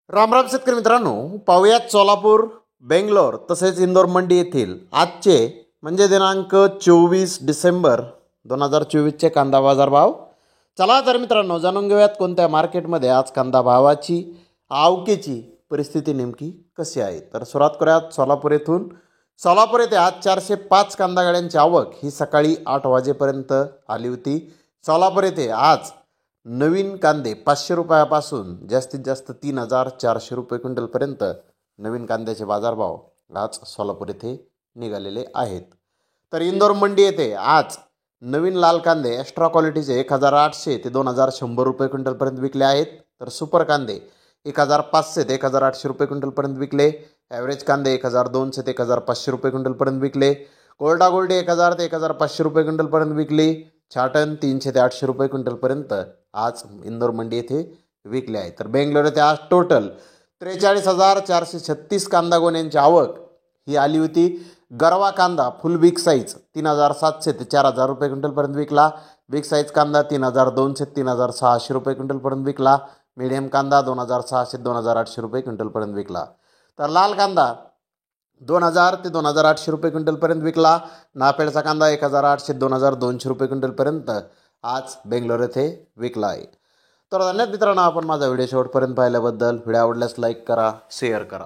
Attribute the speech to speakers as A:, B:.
A: राम राम शेतकरी मित्रांनो, पाहुयात सोलापूर, बेंगलोर तसेच इंदोर मंडी येथील आजचे म्हणजे दिनांक 24 डिसेंबर 2024चे कांदा बाजार भाव. चला तर मित्रांनो, जाणून घेऊयात कोणत्या मार्केटमध्ये आज कांदा भावाची आवकेची परिस्थिती नेमकी कशी आहे. तर सुरुवात करूयात सोलापूर येथून. सोलापूर येथे आज 405 कांदा गाड्यांची आवक ही सकाळी 8 वाजेपर्यंत आली होती. सोलापूर येथे आज नवीन कांदे 500 रुपयापासून जास्तीत जास्त 3400 रुपये क्विंटलपर्यंत नवीन कांद्याचे बाजारभाव आज सोलापूर येथे निघालेले आहेत. तर इंदोर मंडी येथे आज नवीन लाल कांदे एक्स्ट्रा क्वालिटीचे 1800 ते 2100 रुपये क्विंटलपर्यंत विकले आहेत. तर सुपर कांदे 1500 ते 1800 रुपये क्विंटलपर्यंत विकले. ॲव्हरेज कांदे 1200 ते 1500 रुपये क्विंटलपर्यंत विकले. गोल्डा गोल्डी 1000 ते 1500 रुपये क्विंटलपर्यंत विकली. छाटण 300 ते 800 रुपये क्विंटलपर्यंत आज इंदोर मंडी येथे विकले आहे. तर बेंगलोर येथे आज टोटल 43,436 कांदा गोण्यांची आवक ही आली होती. गरवा कांदा फुल बिग साईज 3700 ते 4000 रुपये क्विंटलपर्यंत विकला. बिग साईज कांदा 3200 ते 3600 रुपये क्विंटलपर्यंत विकला. मीडियम कांदा 2600 ते 2800 रुपये क्विंटलपर्यंत विकला. तर लाल कांदा 2000 ते 2800 रुपये क्विंटलपर्यंत विकला. नापेडचा कांदा 1800 ते 2200 रुपये क्विंटलपर्यंत आज बेंगलोर येथे विकला आहे. तर धन्यवाद मित्रांनो, आपण माझा व्हिडिओ शेवटपर्यंत पाहिल्याबद्दल. व्हिडिओ आवडल्यास लाईक करा, शेअर करा.